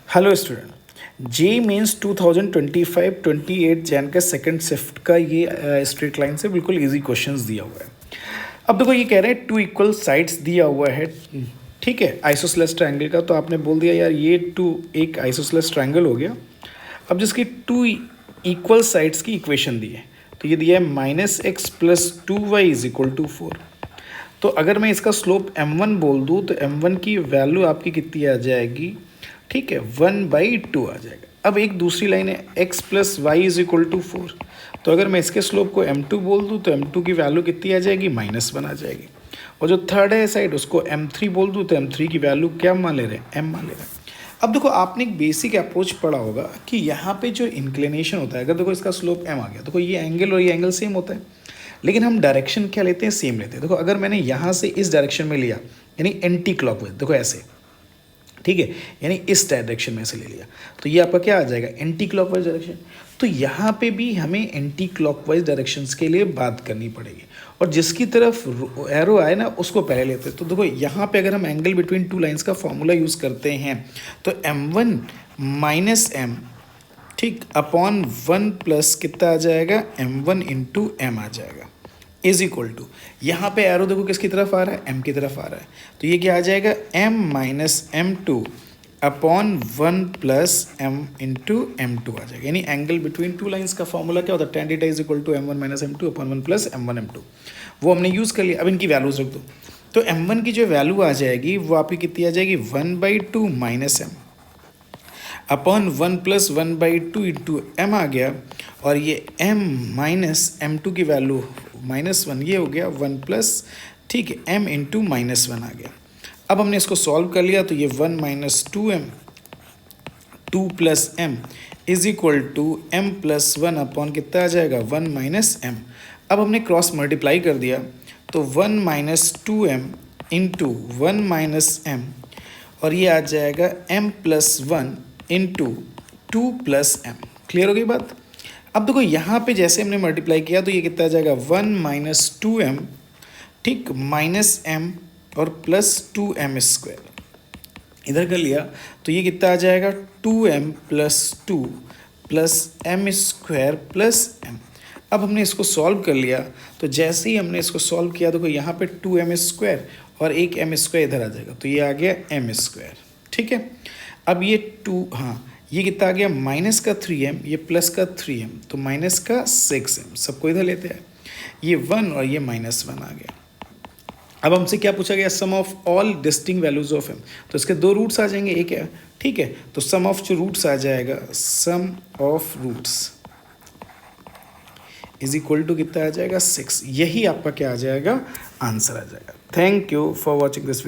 Hello student, जे means 2025-28 Jain का second shift का ये स्ट्रेट लाइन से बिल्कुल इजी क्वेश्चंस दिया हुआ है। अब देखो ये कह रहे हैं टू इक्वल साइड्स दिया हुआ है, ठीक है, आइसोसेलेस ट्रायंगल का। तो आपने बोल दिया यार ये टू एक आइसोसेलेस ट्रायंगल हो गया। अब जिसकी टू इक्वल साइड्स की इक्वेशन दी है, तो ये दिया है -x + 2y = 4। तो अगर मैं इसका स्लोप m1 बोल दूँ तो m1 की वैल्यू आपकी कितनी आ जाएगी, ठीक है, 1/2 आ जाएगा। अब एक दूसरी लाइन है x + y = 4। तो अगर मैं इसके स्लोप को m2 बोल दूँ तो m2 की वैल्यू कितनी आ जाएगी, -1 आ जाएगी। और जो थर्ड है साइड उसको m3 बोल दूँ तो m3 की वैल्यू क्या मान ले रहे हैं, m मान ले रहे हैं। अब देखो आपने एक बेसिक अप्रोच पढ़ा होगा कि यहाँ पे जो इंक्लिनेशन होता है, अगर देखो इसका स्लोप m आ गया, देखो ये एंगल और ये एंगल सेम होता है, लेकिन हम डायरेक्शन क्या लेते हैं, सेम लेते हैं। देखो अगर मैंने यहाँ से इस डायरेक्शन में लिया यानी एंटी क्लॉकवाइज, देखो ऐसे, ठीक है, यानी इस डायरेक्शन में से ले लिया तो ये आपका क्या आ जाएगा, एंटी क्लॉकवाइज डायरेक्शन। तो यहाँ पे भी हमें एंटी क्लॉकवाइज डायरेक्शंस के लिए बात करनी पड़ेगी, और जिसकी तरफ एरो आए ना उसको पहले लेते हैं। तो देखो यहाँ पे अगर हम एंगल बिटवीन टू लाइंस का फॉर्मूला यूज़ करते हैं तो m1 - m, ठीक, अपॉन 1 प्लस कितना आ जाएगा, m1 × m आ जाएगा, इज इक्वल टू, यहाँ पे एरो देखो किसकी तरफ आ रहा है, m की तरफ आ रहा है। तो ये क्या आ जाएगा, m - m2 upon 1 + m × m2 आ जाएगा। यानी एंगल बिटवीन टू लाइंस का फॉर्मूला क्या होता है, tan θ = m1 - m2 upon 1 + m1 m2। वो हमने यूज़ कर लिया। अब इनकी वैल्यूज रख दो। तो m1 की जो वैल्यू आ जाएगी वो आपकी कितनी आ जाएगी, 1/2 - m अपॉन 1 + 1/2 × m आ गया। और ये m - m2 की वैल्यू -1, ये हो गया 1 +, ठीक है, m × -1 आ गया। अब हमने इसको सॉल्व कर लिया तो ये 1 - 2m 2 + m is equal to m + 1 upon कितना आ जाएगा, 1 - m। अब हमने क्रॉस मल्टीप्लाई कर दिया तो 1 - 2m × 1 - m, और ये आ जाएगा m + 1 × 2 + m। क्लियर हो गई बात। अब देखो यहाँ पे जैसे हमने मल्टीप्लाई किया तो ये कितना आ जाएगा, 1 - 2m, ठीक, -m और +2m²। इधर कर लिया तो ये कितना आ जाएगा, 2m + 2 + m² + m। अब हमने इसको सॉल्व कर लिया तो जैसे ही हमने इसको सॉल्व किया तो यहाँ पे 2m² और एक m² इधर आ जाएगा, तो ये आ गया m², ठीक है। अब ये 2, हाँ, ये कितना आ गया, -3m, ये +3m, तो -6m, सबको इधर लेते हैं। ये 1 और ये -1 आ गया। अब हमसे क्या पूछा गया, sum of all distinct values of m। तो इसके दो रूट्स आ जाएंगे, एक है, ठीक है। तो सम ऑफ जो रूट्स आ जाएगा, sum of roots is equal to कितना आ जाएगा, 6। यही आपका क्या आ जाएगा, आंसर आ जाएगा। Thank you for watching this video.